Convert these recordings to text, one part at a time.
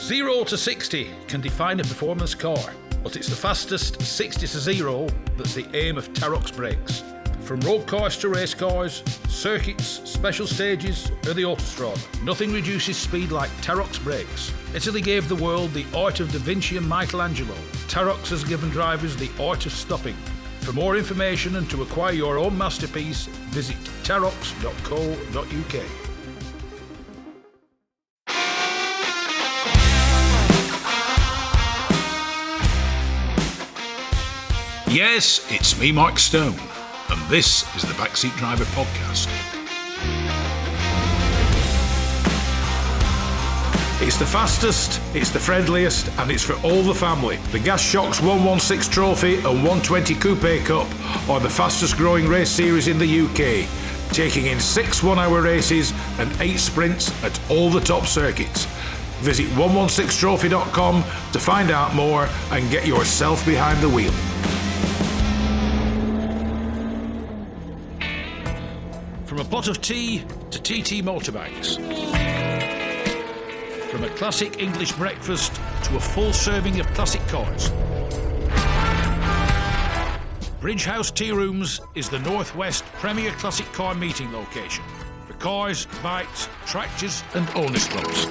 0 to 60 can define a performance car, but it's the fastest 60 to 0 that's the aim of Terox brakes. From road cars to race cars, circuits, special stages, or the autostrada, nothing reduces speed like Terox brakes. Italy gave the world the art of Da Vinci and Michelangelo. Terox has given drivers the art of stopping. For more information and to acquire your own masterpiece, visit terox.co.uk. Yes, it's me, Mark Stone, and this is the Backseat Driver podcast. It's the fastest, it's the friendliest, and it's for all the family. The Gas Shocks 116 Trophy and 120 Coupe Cup are the fastest growing race series in the UK, taking in 6 one-hour races and 8 sprints at all the top circuits. Visit 116trophy.com to find out more and get yourself behind the wheel. From a pot of tea to TT motorbikes. From a classic English breakfast to a full serving of classic cars. Bridge House Tea Rooms is the Northwest premier classic car meeting location for cars, bikes, tractors and owners clubs.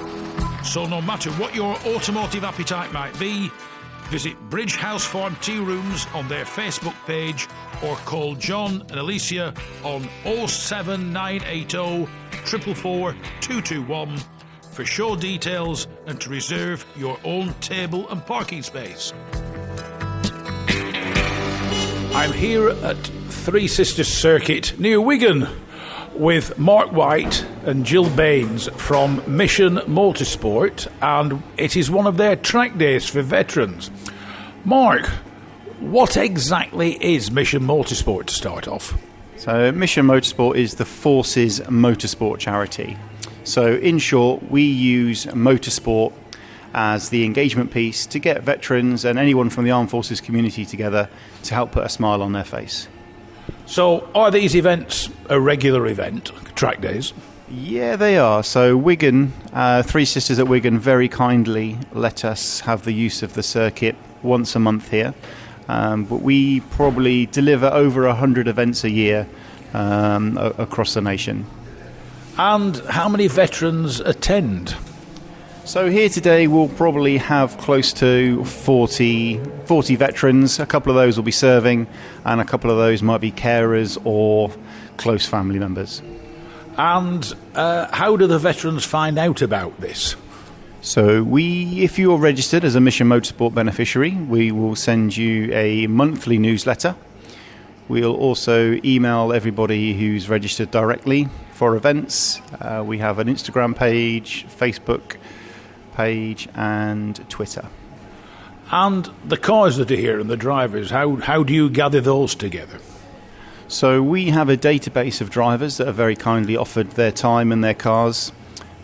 So no matter what your automotive appetite might be, visit Bridge House Farm Tea Rooms on their Facebook page or call John and Alicia on 07980 444 221 for show details and to reserve your own table and parking space. I'm here at Three Sisters Circuit near Wigan with Mark White and Jill Baines from Mission Motorsport, and it is one of their track days for veterans. Mark, what exactly is Mission Motorsport to start off? So Mission Motorsport is the Forces Motorsport charity. So in short, we use motorsport as the engagement piece to get veterans and anyone from the armed forces community together to help put a smile on their face. So are these events a regular event, track days? Yeah, they are. So Wigan, Three Sisters at Wigan very kindly let us have the use of the circuit once a month here. But we probably deliver over 100 events a year across the nation. And how many veterans attend? So here today we'll probably have close to 40 veterans. A couple of those will be serving and a couple of those might be carers or close family members. And how do the veterans find out about this? So if you're registered as a Mission Motorsport beneficiary, we will send you a monthly newsletter. We'll also email everybody who's registered directly for events. We have an Instagram page, Facebook page and Twitter. And the cars that are here and the drivers, how do you gather those together? So we have a database of drivers that have very kindly offered their time and their cars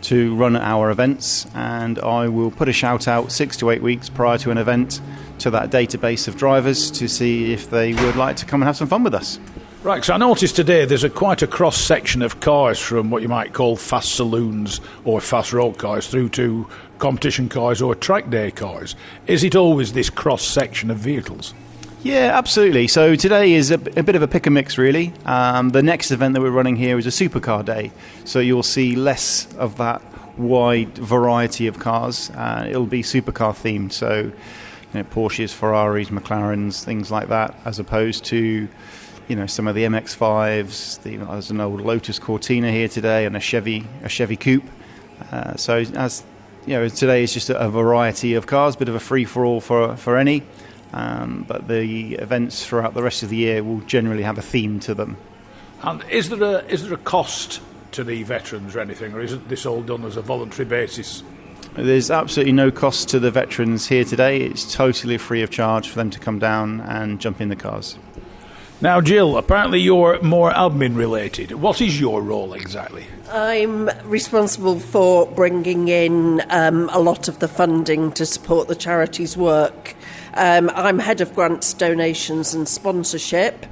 to run our events, and I will put a shout out 6 to 8 weeks prior to an event to that database of drivers to see if they would like to come and have some fun with us. Right, so I noticed today there's quite a cross-section of cars from what you might call fast saloons or fast road cars through to competition cars or track day cars. Is it always this cross-section of vehicles? Yeah, absolutely. So today is a bit of a pick and mix, really. The next event that we're running here is a supercar day. So you'll see less of that wide variety of cars. It'll be supercar themed. So, Porsches, Ferraris, McLarens, things like that, as opposed to, some of the MX-5s. There's an old Lotus Cortina here today and a Chevy Coupe. So as today is just a variety of cars, bit of a free-for-all for any. But the events throughout the rest of the year will generally have a theme to them. And is there a cost to the veterans or anything, or isn't this all done as a voluntary basis? There's absolutely no cost to the veterans here today. It's totally free of charge for them to come down and jump in the cars. Now, Jill, apparently you're more admin related. What is your role exactly? I'm responsible for bringing in a lot of the funding to support the charity's work. I'm head of grants, donations and sponsorship.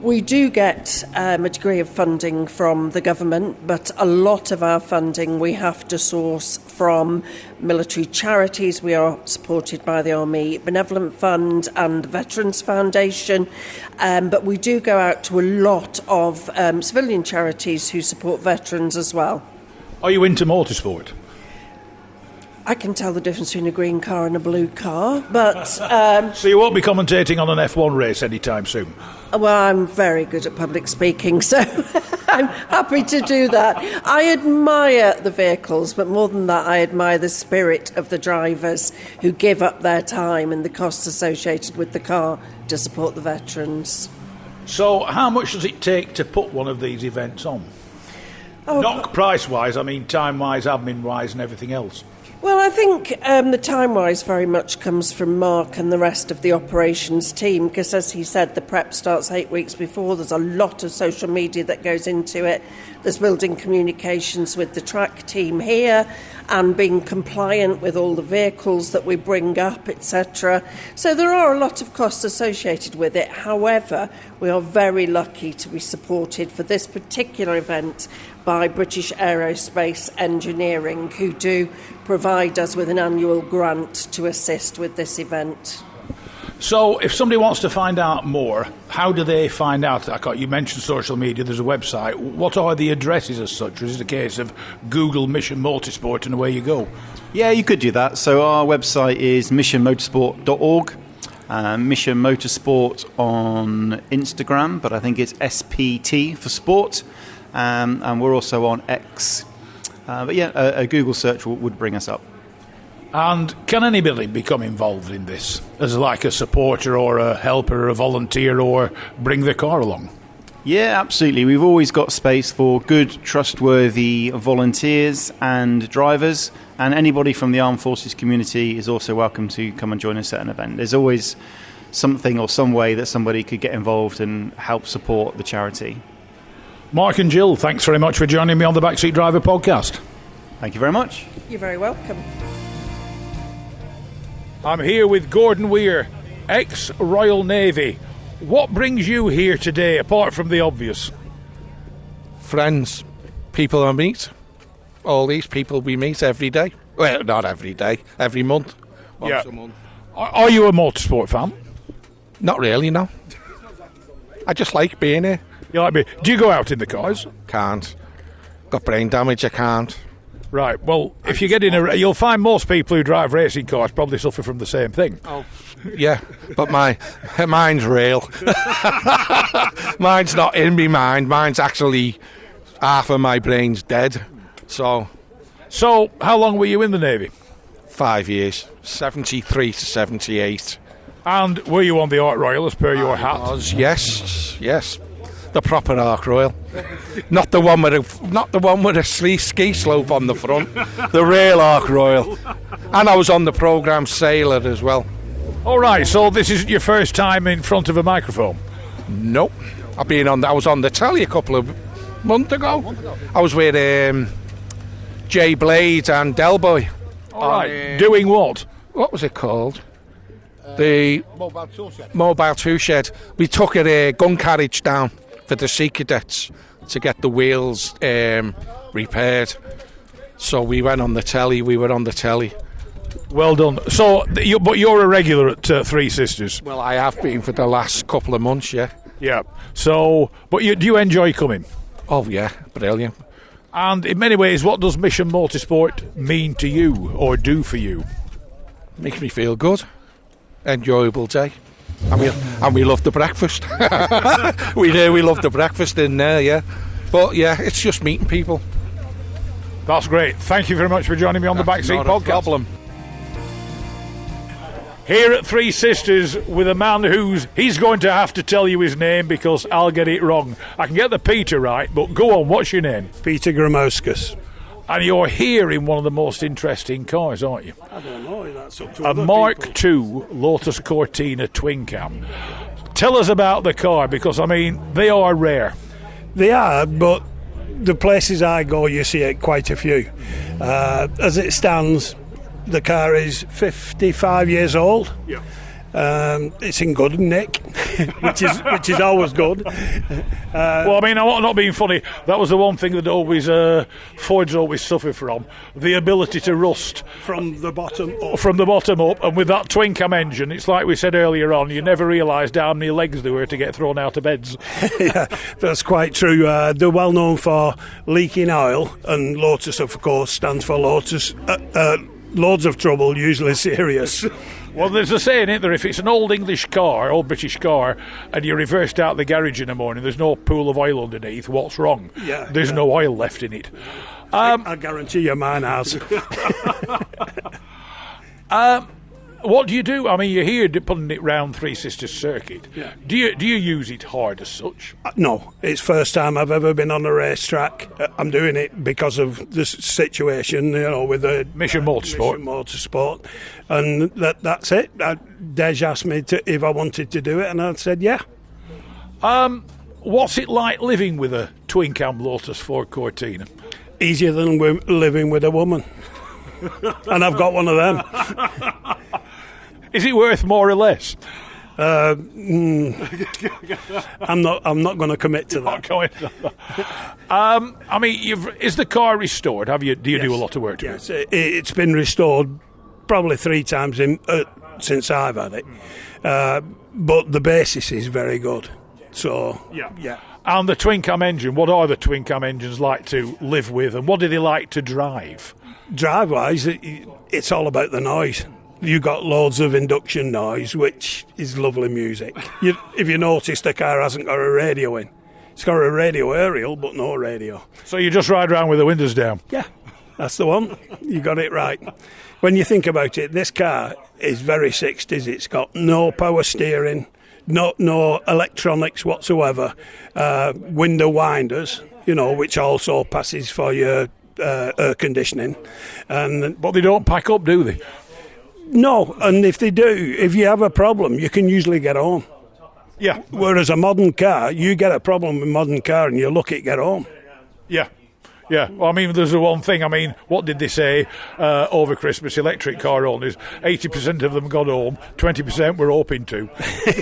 We do get a degree of funding from the government, but a lot of our funding we have to source from military charities. We are supported by the Army Benevolent Fund and Veterans Foundation, but we do go out to a lot of civilian charities who support veterans as well. Are you into motorsport? I can tell the difference between a green car and a blue car, but... So you won't be commentating on an F1 race anytime soon? Well, I'm very good at public speaking, so I'm happy to do that. I admire the vehicles, but more than that, I admire the spirit of the drivers who give up their time and the costs associated with the car to support the veterans. So how much does it take to put one of these events on? Not price-wise, I mean time-wise, admin-wise and everything else. Well, I think the time-wise very much comes from Mark and the rest of the operations team, because as he said, the prep starts 8 weeks before. There's a lot of social media that goes into it. There's building communications with the track team here and being compliant with all the vehicles that we bring up, etc. So there are a lot of costs associated with it. However, we are very lucky to be supported for this particular event by British Aerospace Engineering, who do provide us with an annual grant to assist with this event. So if somebody wants to find out more, how do they find out? You mentioned social media, there's a website. What are the addresses as such? Or is it a case of Google Mission Motorsport and away you go? Yeah, you could do that. So our website is missionmotorsport.org. Mission Motorsport on Instagram, but I think it's SPT for sport. And we're also on X. But yeah, a Google search would bring us up. And can anybody become involved in this as like a supporter or a helper or a volunteer or bring their car along? Yeah, absolutely. We've always got space for good, trustworthy volunteers and drivers, and anybody from the Armed Forces community is also welcome to come and join us at an event. There's always something or some way that somebody could get involved and help support the charity. Mark and Jill, thanks very much for joining me on the Backseat Driver podcast. Thank you very much. You're very welcome. I'm here with Gordon Weir, ex-Royal Navy. What brings you here today, apart from the obvious? Friends, people I meet. All these people we meet every day. Well, not every day, every month. Once a month. Are you a motorsport fan? Not really, no. I just like being here. You like me? Do you go out in the cars? Can't. Got brain damage, I can't. Right, well, if you get in you'll find most people who drive racing cars probably suffer from the same thing. Oh, yeah, but mine's real. Mine's not in me mind. Mine's actually half of my brain's dead. So, how long were you in the Navy? 5 years, 73 to 78. And were you on the Ark Royal as per your hat? Yes. The proper Ark Royal, not the one with a ski slope on the front. The real Ark Royal, and I was on the programme Sailor as well. All right, so this is your first time in front of a microphone? Nope, I was on the telly a couple of months ago. I was with Jay Blades and Delboy. All right, doing what? What was it called? The Mobile Tool Shed. We took a gun carriage down for the Sea Cadets to get the wheels repaired. So we went on the telly. We were on the telly. Well done. So, but you're a regular at Three Sisters? Well, I have been for the last couple of months, yeah. Yeah. So, but do you enjoy coming? Oh, yeah. Brilliant. And in many ways, what does Mission Motorsport mean to you or do for you? Makes me feel good. Enjoyable day. And we love the breakfast. We do. We love the breakfast in there, yeah. But yeah, it's just meeting people. That's great. Thank you very much for joining me on the Backseat Podcast. Problem. Here at Three Sisters with a man he's going to have to tell you his name because I'll get it wrong. I can get the Peter right, but go on. What's your name? Peter Gromoskus. And you're here in one of the most interesting cars, aren't you? I don't know. That's up to a Mark II Lotus Cortina twin cam. Tell us about the car because, I mean, they are rare. They are, but the places I go, you see it quite a few. As it stands, the car is 55 years old. Yeah. It's in good nick, which is always good. Well, I mean, I'm not being funny. That was the one thing that always Fords always suffer from: the ability to rust From the bottom up. from the bottom up. And with that twin cam engine, it's like we said earlier on. You never realised how many legs there were to get thrown out of beds. Yeah, that's quite true. They're well known for leaking oil, and Lotus, of course, stands for Lotus. Loads of trouble, usually serious. Well, there's a saying, isn't there? If it's an old English car, old British car, and you're reversed out the garage in the morning, there's no pool of oil underneath, what's wrong? Yeah, there's no oil left in it. I guarantee you mine has. What do you do? I mean, you're here putting it round Three Sisters Circuit. Yeah. Do you use it hard as such? No, it's first time I've ever been on a racetrack. I'm doing it because of the situation, with the Mission Motorsport. Mission Motorsport, and that's it. Dej asked me if I wanted to do it, and I said yeah. What's it like living with a twin cam Lotus Ford Cortina? Easier than living with a woman, and I've got one of them. Is it worth more or less? I'm not going to commit to that. I mean, is the car restored? Do you do a lot of work to it? Yes, it's been restored probably 3 times since I've had it, but the basis is very good. So yeah. And the twin cam engine. What are the twin cam engines like to live with, and what do they like to drive? Drive-wise, it's all about the noise. You got loads of induction noise, which is lovely music. If you notice, the car hasn't got a radio in. It's got a radio aerial, but no radio. So you just ride around with the windows down? Yeah, that's the one. You got it right. When you think about it, this car is very 60s. It's got no power steering, no electronics whatsoever, window winders, which also passes for your air conditioning. But they don't pack up, do they? No, and if they do, if you have a problem, you can usually get home. Yeah. Whereas a modern car, you get a problem with a modern car and you're lucky to get home. Yeah. Yeah, well, I mean, there's the one thing. I mean, what did they say over Christmas? Electric car owners, 80% of them got home, 20% were hoping to.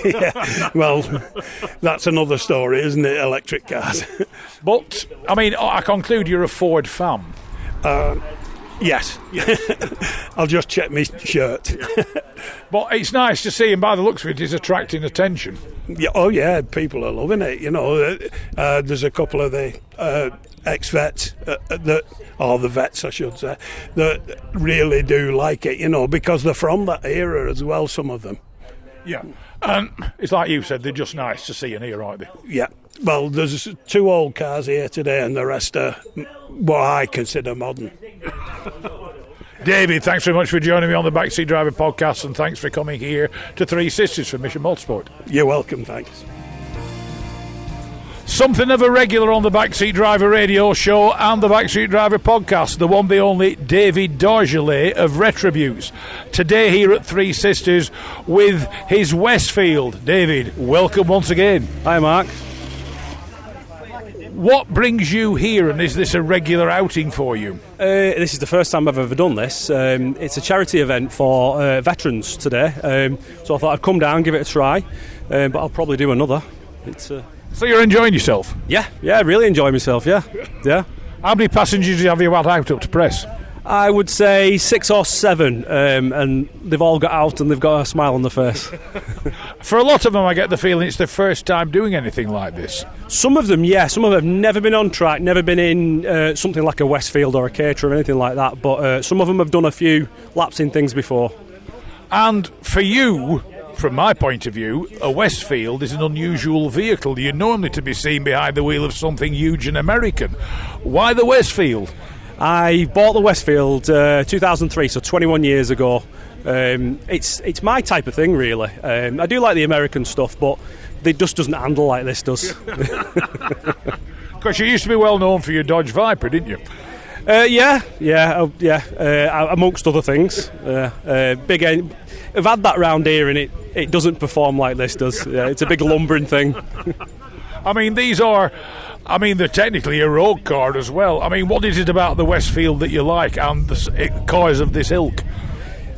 Yeah, well, that's another story, isn't it, electric cars? But, I mean, I conclude you're a Ford fan. Yes. I'll just check my shirt. But it's nice to see, and by the looks of it, it's attracting attention. Yeah, oh, yeah, people are loving it. There's a couple of the ex-vets, or the vets, I should say, that really do like it, because they're from that era as well, some of them. Yeah. And it's like you said, they're just nice to see and hear, aren't they? Yeah. Well, there's 2 old cars here today, and the rest are what I consider modern. David, thanks very much for joining me on the Backseat Driver podcast, and thanks for coming here to Three Sisters for Mission Motorsport. You're welcome, thanks. Something of a regular on the Backseat Driver radio show and the Backseat Driver podcast, the one, the only David Dargelet of Retributes. Today here at Three Sisters with his Westfield. David, welcome once again. Hi, Mark. What brings you here, and is this a regular outing for you? This is the first time I've ever done this. It's a charity event for veterans today, so I thought I'd come down, give it a try, but I'll probably do another. So you're enjoying yourself? Yeah, really enjoy myself, yeah. How many passengers have you had out up to press? I would say 6 or 7, and they've all got out and they've got a smile on their face. For a lot of them, I get the feeling it's their first time doing anything like this. Some of them, yeah. Some of them have never been on track, never been in something like a Westfield or a Caterer or anything like that, but some of them have done a few laps in things before. And for you, from my point of view, a Westfield is an unusual vehicle. You're normally to be seen behind the wheel of something huge and American. Why the Westfield? I bought the Westfield 2003, so 21 years ago. It's my type of thing, really. I do like the American stuff, but it just doesn't handle like this does. Because you used to be well known for your Dodge Viper, didn't you? Amongst other things. Big end. I've had that round here, and it doesn't perform like this does. Yeah, it's a big lumbering thing. I mean, they're technically a road car as well. I mean, what is it about the Westfield that you like and the cars of this ilk?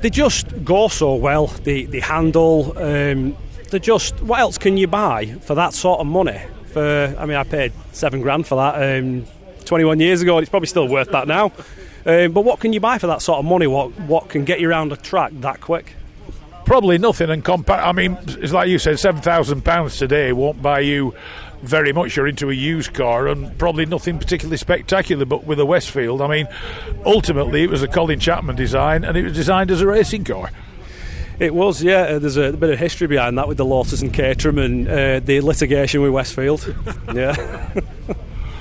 They just go so well. They handle. They just. What else can you buy for that sort of money? I paid $7,000 for that 21 years ago, and it's probably still worth that now. But what can you buy for that sort of money? What can get you around a track that quick? Probably nothing. And it's like you said, £7,000 today won't buy you very much. You're into a used car, and probably nothing particularly spectacular. But with a Westfield, ultimately it was a Colin Chapman design, and it was designed as a racing car. It was, yeah. There's a bit of history behind that with the Lotus and Caterham and the litigation with Westfield. Yeah.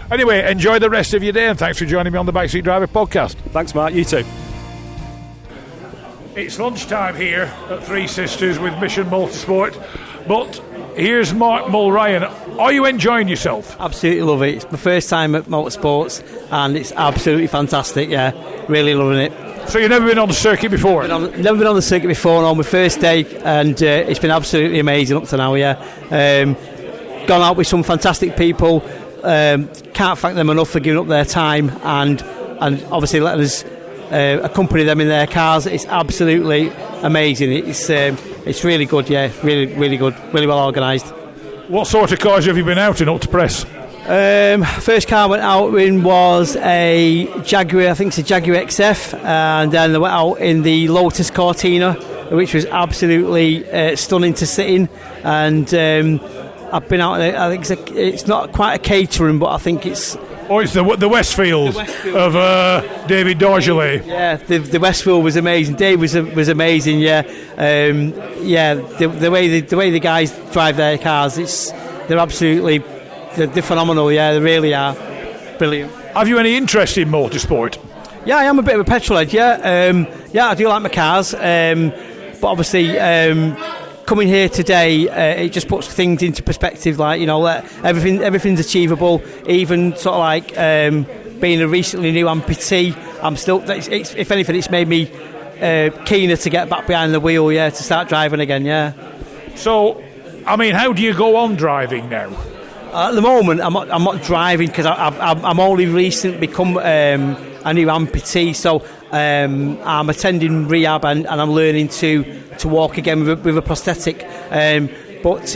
Anyway, enjoy the rest of your day, and thanks for joining me on the Backseat Driver podcast. Thanks, Mark. You too. It's lunchtime here at Three Sisters with Mission Motorsport, but here's Mark Mulryan. Are you enjoying yourself? Absolutely love it. It's my first time at Motorsports, and it's absolutely fantastic. Yeah, really loving it. So you've never been on the circuit before? Never been on the circuit before. On my first day, and it's been absolutely amazing up to now. Yeah, gone out with some fantastic people. Can't thank them enough for giving up their time and obviously letting us accompany them in their cars. It's absolutely amazing. It's really good. Yeah, really good. Really well organised. What sort of cars have you been out in up to press? First car I went out in was a Jaguar, I think it's a Jaguar XF, and then I went out in the Lotus Cortina, which was absolutely stunning to sit in, and I've been out in I think it's not quite a Caterham, but I think it's... Oh, it's the Westfield of David Dorgelet. Yeah, the Westfield was amazing. Dave was amazing. Yeah, the way the guys drive their cars, they're absolutely... They're phenomenal, yeah, they really are. Brilliant. Have you any interest in motorsport? Yeah, I am a bit of a petrol head, yeah. I do like my cars, but obviously coming here today, it just puts things into perspective, like, everything's achievable, even sort of like being a recently new amputee, I'm still, if anything, it's made me keener to get back behind the wheel, yeah, to start driving again, yeah. So, how do you go on driving now? At the moment, I'm not driving because I'm only recently become a new amputee, so I'm attending rehab and I'm learning to walk again with a prosthetic. But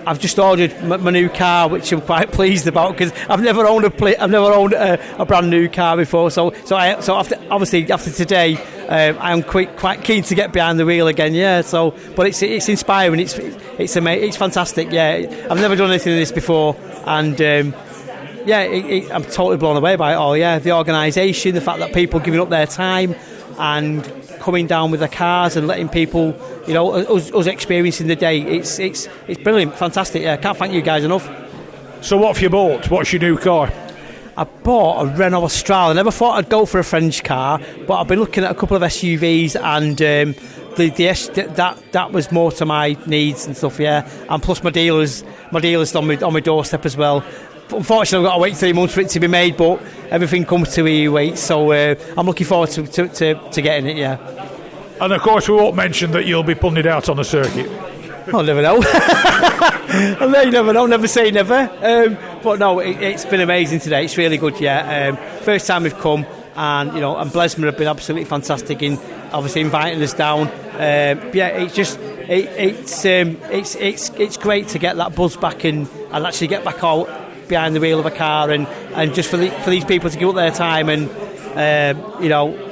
I've just ordered my new car, which I'm quite pleased about because I've never owned a brand new car before. So after today, I'm quite keen to get behind the wheel again. Yeah. So, but it's inspiring. It's amazing. It's fantastic. Yeah. I've never done anything like this before, and I'm totally blown away by it all. Yeah. The organisation, the fact that people giving up their time and coming down with the cars and letting people, us experiencing the day. It's brilliant, fantastic. Yeah, can't thank you guys enough. So what have you bought? What's your new car? I bought a Renault Austral. I never thought I'd go for a French car, but I've been looking at a couple of SUVs, and that was more to my needs and stuff. Yeah, and plus my dealer's on my doorstep as well. Unfortunately, I've got to wait 3 months for it to be made, but everything comes to where you wait. So I'm looking forward to getting it. Yeah. And of course, we won't mention that you'll be putting it out on the circuit. I'll never know. You never know. Never say never. But no, it's been amazing today. It's really good. Yeah. First time we've come, and and Blesma have been absolutely fantastic in obviously inviting us down. It's great to get that buzz back and actually get back out behind the wheel of a car, and just for these people to give up their time and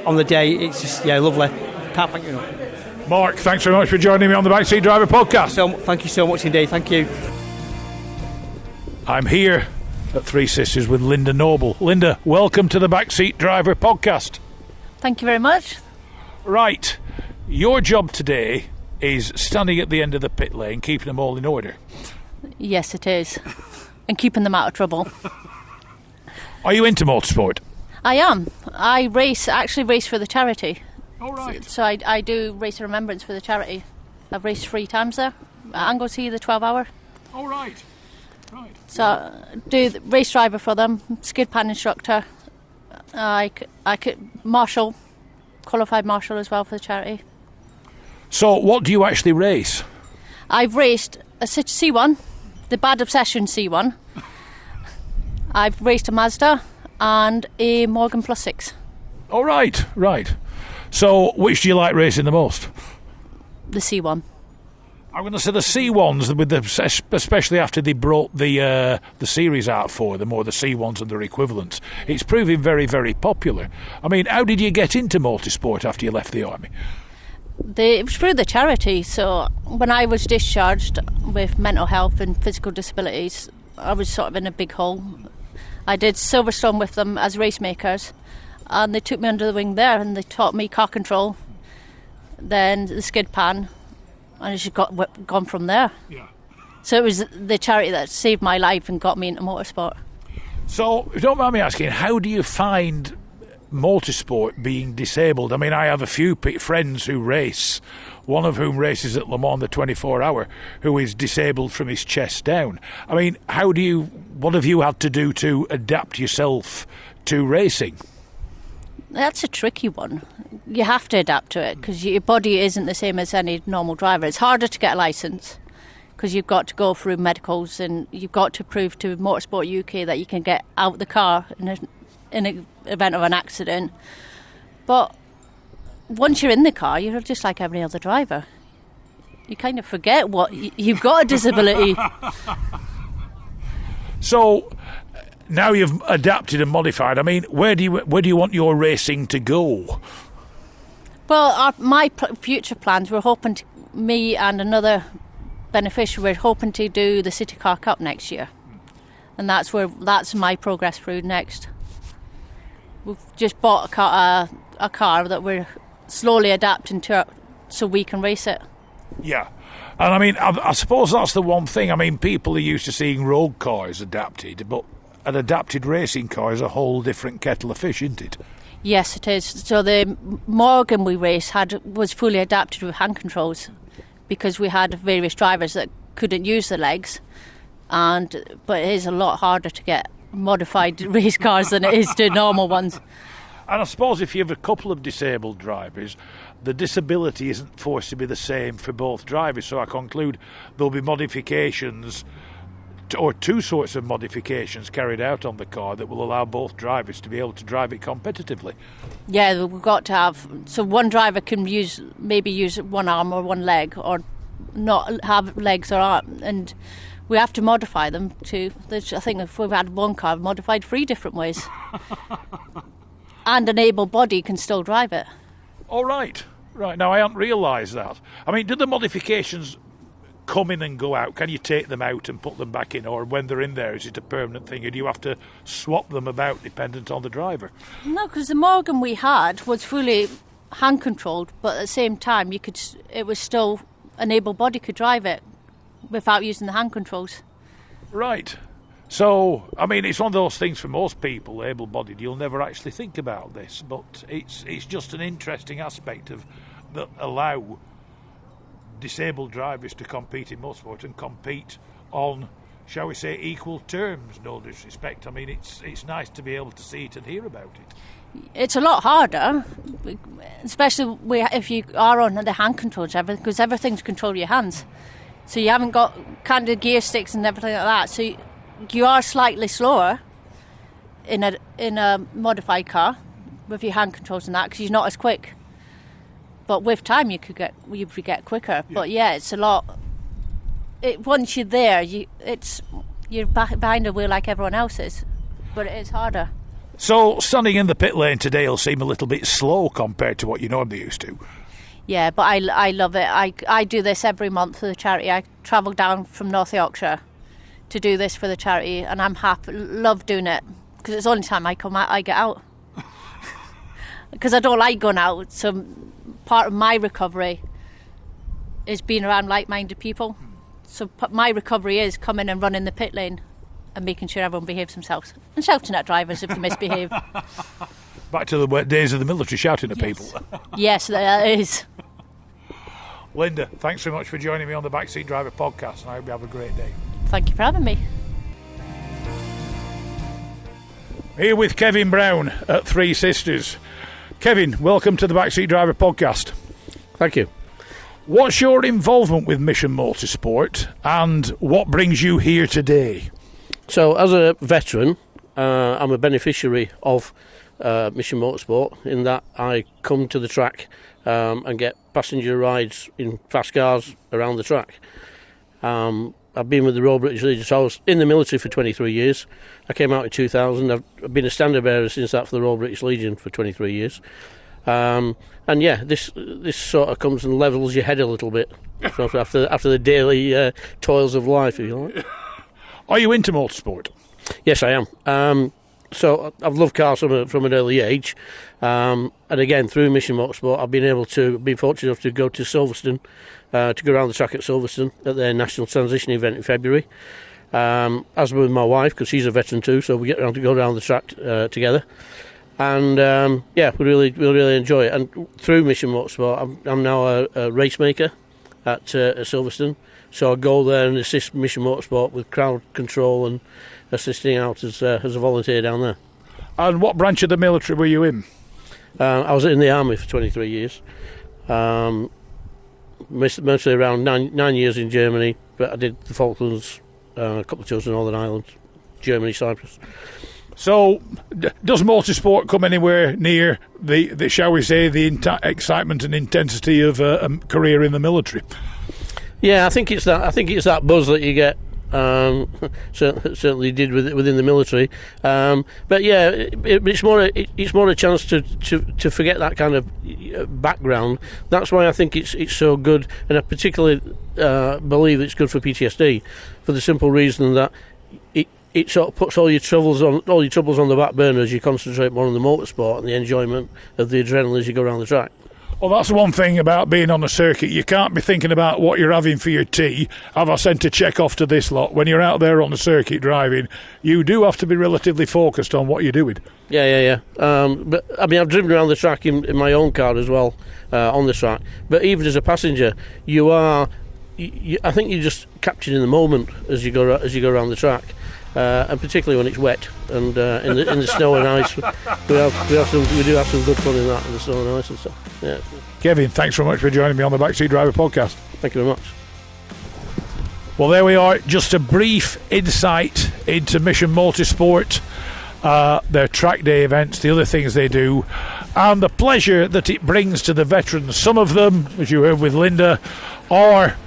on the day, it's just lovely. Can't thank you enough. Mark, thanks very much for joining me on the Backseat Driver podcast. Thank you so much indeed. Thank you. I'm here at Three Sisters with Linda Noble. Linda, welcome to the Backseat Driver podcast. Thank you very much. Right, your job today is standing at the end of the pit lane, keeping them all in order. Yes, it is. And keeping them out of trouble. Are you into motorsport? I am. I actually race for the charity. All right. So I do race a remembrance for the charity. I've raced 3 times there. Anglesey, the 12-hour. All right. Right. So I do the race driver for them, skid pan instructor. I could marshal, qualified marshal as well for the charity. So what do you actually race? I've raced a C1, the Bad Obsession C1. I've raced a Mazda and a Morgan Plus 6. Oh, right. So, which do you like racing the most? The C1. I'm going to say the C1s, with especially after they brought the series out for them, or the C1s and their equivalents. It's proving very, very popular. I mean, how did you get into motorsport after you left the army? It was through the charity. So when I was discharged with mental health and physical disabilities, I was sort of in a big hole. I did Silverstone with them as racemakers, and they took me under the wing there, and they taught me car control, then the skid pan, and it's just gone from there. Yeah. So it was the charity that saved my life and got me into motorsport. So, if you don't mind me asking, how do you find motorsport being disabled? I mean, I have a few friends who race, one of whom races at Le Mans the 24-hour, who is disabled from his chest down. I mean, what have you had to do to adapt yourself to racing? That's a tricky one. You have to adapt to it because your body isn't the same as any normal driver. It's harder to get a licence because you've got to go through medicals and you've got to prove to Motorsport UK that you can get out the car in an event of an accident. But once you're in the car, you're just like every other driver. You kind of forget you've got a disability. So now you've adapted and modified. I mean, where do you want your racing to go? Well, my future plans, we're hoping me and another beneficiary, we're hoping to do the City Car Cup next year, and that's my progress through next. We've just bought a car that we're slowly adapting to so we can race it. Yeah. And I mean, I suppose that's the one thing. I mean, people are used to seeing road cars adapted, but an adapted racing car is a whole different kettle of fish, isn't it? Yes, it is. So the Morgan we raced was fully adapted with hand controls because we had various drivers that couldn't use the legs, but it is a lot harder to get modified race cars than it is to normal ones. And I suppose if you have a couple of disabled drivers, the disability isn't forced to be the same for both drivers. So I conclude there'll be modifications, or two sorts of modifications carried out on the car that will allow both drivers to be able to drive it competitively. Yeah, we've got to have, so one driver can maybe use one arm or one leg, or not have legs or arm, and we have to modify them to, I think if we've had one car modified 3 different ways. And an able body can still drive it. Oh, right. Now, I hadn't realised that. I mean, do the modifications come in and go out? Can you take them out and put them back in? Or when they're in there, is it a permanent thing? Or do you have to swap them about dependent on the driver? No, because the Morgan we had was fully hand-controlled, but at the same time, it was still an able body could drive it without using the hand controls. Right. So, I mean, it's one of those things for most people, able-bodied, you'll never actually think about this, but it's just an interesting aspect that allow disabled drivers to compete in motorsport and compete on, shall we say, equal terms, no disrespect. I mean, it's nice to be able to see it and hear about it. It's a lot harder, especially if you are on the hand controls, because everything's controlled your hands. So you haven't got kind of gear sticks and everything like that. So you are slightly slower in a modified car with your hand controls and that, because you're not as quick. But with time, you could get quicker. Yeah. But yeah, it's a lot. Once you're there, you're behind the wheel like everyone else is, but it is harder. So standing in the pit lane today will seem a little bit slow compared to what you normally used to. Yeah, but I love it. I do this every month for the charity. I travel down from North Yorkshire to do this for the charity, and I'm happy, love doing it, because it's the only time I come out, I get out. Because I don't like going out, so part of my recovery is being around like-minded people. So my recovery is coming and running the pit lane and making sure everyone behaves themselves and shouting at drivers if they misbehave. Back to the days of the military, shouting at people. Yes, that is. Linda, thanks very much for joining me on the Backseat Driver podcast, and I hope you have a great day. Thank you for having me. Here with Kevin Brown at Three Sisters. Kevin, welcome to the Backseat Driver podcast. Thank you. What's your involvement with Mission Motorsport, and what brings you here today? So, as a veteran, I'm a beneficiary of Mission Motorsport, in that I come to the track and get passenger rides in fast cars around the track. I've been with the Royal British Legion, so I was in the military for 23 years. I came out in 2000. I've been a standard bearer since that for the Royal British Legion for 23 years. And yeah, this sort of comes and levels your head a little bit after the daily toils of life, if you like. Are you into motorsport? Yes, I am. So I've loved cars from an early age, and again through Mission Motorsport, I've been fortunate enough to go to Silverstone, to go around the track at Silverstone at their national transition event in February. As with my wife, because she's a veteran too, so we get around to go around the track together, and yeah, we really enjoy it. And through Mission Motorsport, I'm now a race maker at Silverstone, so I go there and assist Mission Motorsport with crowd control and assisting out as a volunteer down there. And what branch of the military were you in? I was in the army for 23 years. Mostly around nine years in Germany, but I did the Falklands, a couple of tours in Northern Ireland, Germany, Cyprus. So, does motorsport come anywhere near the shall we say, the excitement and intensity of a career in the military? Yeah, I think it's that buzz that you get. Certainly did within the military, but yeah, it's more a chance to forget that kind of background. That's why I think it's so good, and I particularly believe it's good for PTSD, for the simple reason that it sort of puts all your troubles on the back burner as you concentrate more on the motorsport and the enjoyment of the adrenaline as you go around the track. Well, that's one thing about being on a circuit. You can't be thinking about what you're having for your tea. Have I sent a check off to this lot? When you're out there on the circuit driving, you do have to be relatively focused on what you're doing. Yeah. But I mean, I've driven around the track in my own car as well, on the track. But even as a passenger, I think you're just captured in the moment as you go around the track. And particularly when it's wet and in the snow and ice, we do have some good fun in that, in the snow and ice and stuff. Yeah. Kevin, thanks very much for joining me on the Backseat Driver podcast. Thank you very much. Well, there we are. Just a brief insight into Mission Motorsport, their track day events, the other things they do, and the pleasure that it brings to the veterans. Some of them, as you heard with Linda, are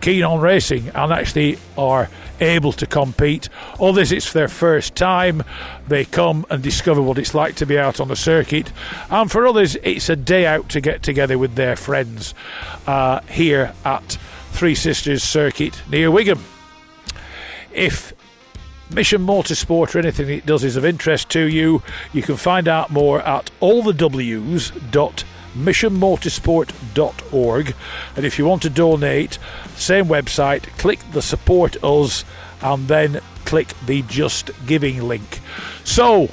keen on racing and actually are able to compete. Others, it's their first time. They come and discover what it's like to be out on the circuit, and for others it's a day out to get together with their friends here at Three Sisters Circuit near Wigan. If Mission Motorsport or anything it does is of interest to you, you can find out more at allthews.missionmotorsport.org, and if you want to donate, same website, click the support us and then click the Just Giving link. So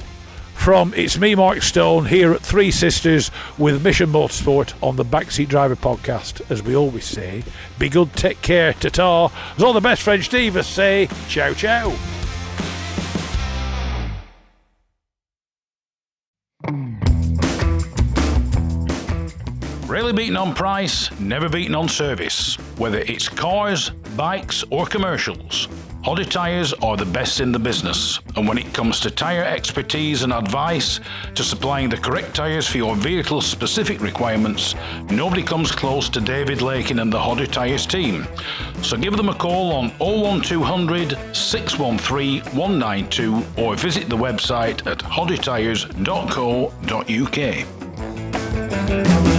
from it's me, Mark Stone, here at Three Sisters with Mission Motorsport on the Backseat Driver podcast, as we always say, be good, take care, ta-ta, as all the best French divas say, ciao ciao. Rarely beaten on price, never beaten on service. Whether it's cars, bikes or commercials, Hoddy Tyres are the best in the business. And when it comes to tyre expertise and advice to supplying the correct tyres for your vehicle's specific requirements, nobody comes close to David Lakin and the Hoddy Tyres team. So give them a call on 01200 613 192 or visit the website at hoddytyres.co.uk.